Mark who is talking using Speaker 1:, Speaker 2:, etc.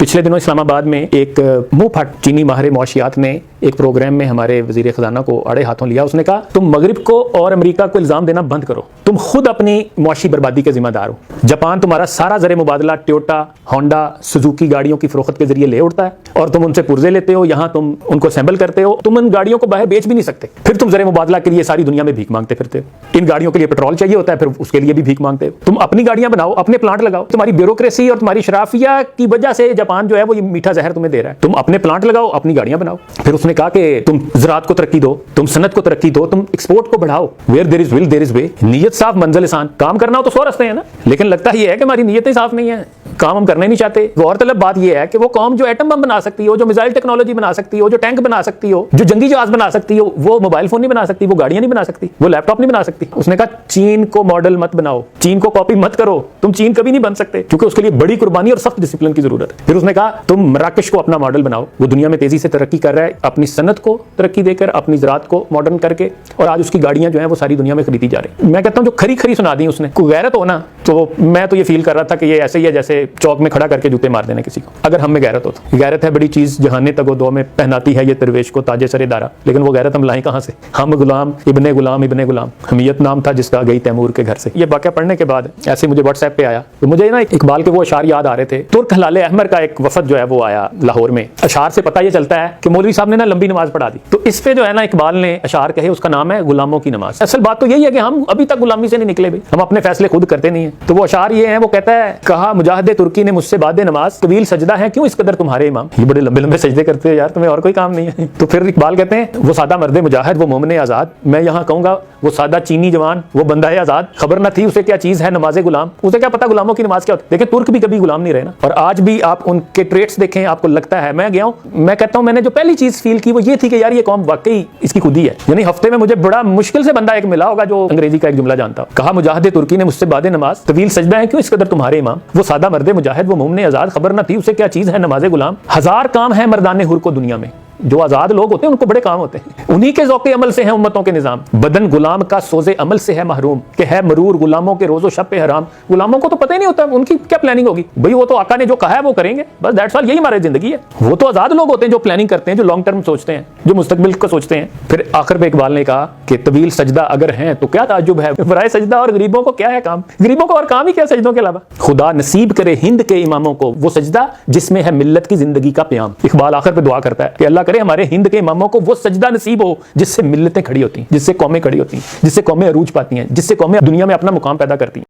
Speaker 1: پچھلے دنوں اسلام آباد میں ایک منہ پھٹ چینی ماہر معاشیات نے ایک پروگرام میں ہمارے وزیر خزانہ کو اڑے ہاتھوں لیا. اس نے کہا تم مغرب کو اور امریکہ کو الزام دینا بند کرو, تم خود اپنی معاشی بربادی کے ذمہ دار ہو. جاپان تمہارا سارا زر مبادلہ ٹویوٹا, ہونڈا, سوزوکی گاڑیوں کی فروخت کے ذریعے لے اڑتا ہے اور تم ان سے پرزے لیتے ہو. یہاں تم ان کو اسمبل کرتے ہو, تم ان گاڑیوں کو باہر بیچ بھی نہیں سکتے, پھر تم زر مبادلہ کے لیے ساری دنیا میں بھیک مانگتے پھرتے ہو. ان گاڑیوں کے لیے پیٹرول چاہیے ہوتا ہے, پھر اس کے لیے بھی بھیک مانگتے ہو. تم اپنی گاڑیاں بناؤ, اپنے پلانٹ لگاؤ. تمہاری بیوروکریسی اور تمہاری شرافیہ کی وجہ سے جاپان جو ہے وہ یہ میٹھا زہر تمہیں دے رہا ہے. تم اپنے پلانٹ لگاؤ, اپنی گاڑیاں بناؤ. پھر اس نے کہا کہ تم زراعت کو ترقی دو, تم صنعت کو ترقی دو, تم ایکسپورٹ کو بڑھاؤ. ویئر دیر از ول دیر از وے. نیت صاف منزل آسان. کام کرنا ہو تو 100 راستے ہیں نا, لیکن لگتا یہ ہے کہ ہماری نیتیں صاف نہیں ہیں, کام ہم کرنے نہیں چاہتے. غور طلب بات یہ ہے کہ وہ قوم جو ایٹم بم بنا سکتی ہو, جو میزائل ٹیکنالوجی بنا سکتی ہو, جو ٹینک بنا سکتی ہو, جو جنگی جہاز بنا سکتی ہو, وہ موبائل فون نہیں بنا سکتی, وہ گاڑیاں نہیں بنا سکتی, وہ لیپ ٹاپ نہیں بنا سکتی. اس نے کہا چین کو ماڈل مت بناؤ, چین کو کاپی مت کرو, تم چین کبھی نہیں بن سکتے کیونکہ اس کے لیے بڑی قربانی اور سخت ڈسپلن کی ضرورت ہے. پھر اس نے کہا تم مراکش کو اپنا ماڈل بناؤ, وہ دنیا میں تیزی سے ترقی کر رہا ہے, اپنی صنعت کو ترقی دے کر, اپنی زراعت کو ماڈرن کر کے, اور آج اس کی گاڑیاں جو ہیں وہ ساری دنیا میں خریدی جا رہی. میں کہتا ہوں جو کھری سنا دی اس نے. کوئی غیرت ہو نا, تو میں تو یہ فیل کر رہا تھا کہ یہ ایسے ہی ہے جیسے چوک میں کھڑا کر کے جوتے مار دینا کسی کو. اگر ہم میں غیرت ہو تو غیرت ہے بڑی چیز, جہانے تک و دو میں پہناتی ہے یہ درویش کو تاج سر دارا, لیکن وہ غیرت ہم لائیں کہاں سے؟ ہم غلام ابن غلام ابن غلام. حمیت نام تھا جس کا, گئی تیمور کے گھر سے. یہ واقعہ پڑھنے کے بعد ایسے مجھے واٹس ایپ پہ آیا تو مجھے نا اقبال کے وہ اشعار یاد آ رہے تھے. ترک ہلال احمر کا ایک وفد جو ہے وہ آیا لاہور میں. اشعار سے پتہ یہ چلتا ہے کہ مولوی صاحب نے نا لمبی نماز پڑھا دی. تو اس پہ جو ہے نا اقبال نے اشعار کہے, اس کا نام ہے غلاموں کی نماز. اصل بات تو یہی ہے کہ ہم ابھی تک غلامی سے نہیں نکلے بھائی, ہم اپنے فیصلے خود کرتے نہیں ہیں. تو وہ اشعار یہ ہیں, وہ کہتا ہے کہا مجاہد ترکی نے مجھ سے بعد نماز, طویل سجدہ ہے کیوں اس قدر تمہارے امام. یہ بڑے لمبے لمبے سجدے کرتے ہو یار, تمہیں اور کوئی کام نہیں ہے. تو پھر اقبال کہتے ہیں وہ سادہ مرد مجاہد وہ مومن آزاد, میں یہاں کہوں گا وہ سادہ چینی جوان وہ بندہ ہے آزاد, خبر نہ تھی اسے کیا چیز ہے نماز غلام. اسے کیا پتا غلاموں کی نماز کیا ہوتی ہے. دیکھیں ترک بھی کبھی غلام نہیں رہے نا, اور آج بھی آپ ان کے ٹریٹس دیکھیں آپ کو لگتا ہے. میں گیا ہوں, میں کہتا ہوں میں نے جو پہلی چیز فیل کی وہ یہ تھی کہ یار یہ قوم واقعی اس کی خودی ہے. یعنی ہفتے میں مجھے بڑا مشکل سے بندہ ایک ملا ہوگا جو انگریزی کا ایک جملہ جانتا ہو. کہا مجاہد ترکی نے مجھ سے بعد نماز, طویل سجدہ ہے کیوں اس قدر تمہارے امام, وہ سادہ مرد مجاہد وہ مومن آزاد, خبر نہ تھی اسے کیا چیز ہے نماز غلام. ہزار کام ہے مردان حر کو دنیا میں, جو آزاد لوگ ہوتے ہیں ان کو بڑے کام ہوتے ہیں, انہی کے ذوق عمل سے ہیں امتوں کے نظام. بدن غلام کا سوز عمل سے ہے محروم, کہ ہے مرور غلاموں کے روز و شب پہ حرام. غلاموں کو تو پتہ ہی نہیں ہوتا ان کی کیا پلاننگ ہوگی بھائی, وہ تو آقا نے جو کہا ہے وہ کریں گے بس, دیٹس آل. یہی ہماری زندگی ہے. وہ تو آزاد لوگ ہوتے ہیں جو پلاننگ کرتے ہیں, جو لانگ ٹرم سوچتے ہیں, جو مستقبل کو سوچتے ہیں. پھر آخر پہ اقبال نے کہا کہ طویل سجدہ اگر ہیں تو کیا تعجب ہے, برائے سجدہ اور غریبوں کو کیا ہے کام. غریبوں کو اور کام ہی کیا سجدوں کے علاوہ. خدا نصیب کرے ہند کے اماموں کو وہ سجدہ جس میں ہے ملت کی زندگی کا پیام. اقبال آخر پہ دعا کرتا ہے کہ اللہ کرے ہمارے ہند کے اماموں کو وہ سجدہ نصیب ہو جس سے ملتیں کھڑی ہوتی ہیں, جس سے قومیں کھڑی ہوتی ہیں, جس سے قومیں عروج پاتی ہیں, جس سے قومیں دنیا میں اپنا مقام پیدا کرتی ہیں.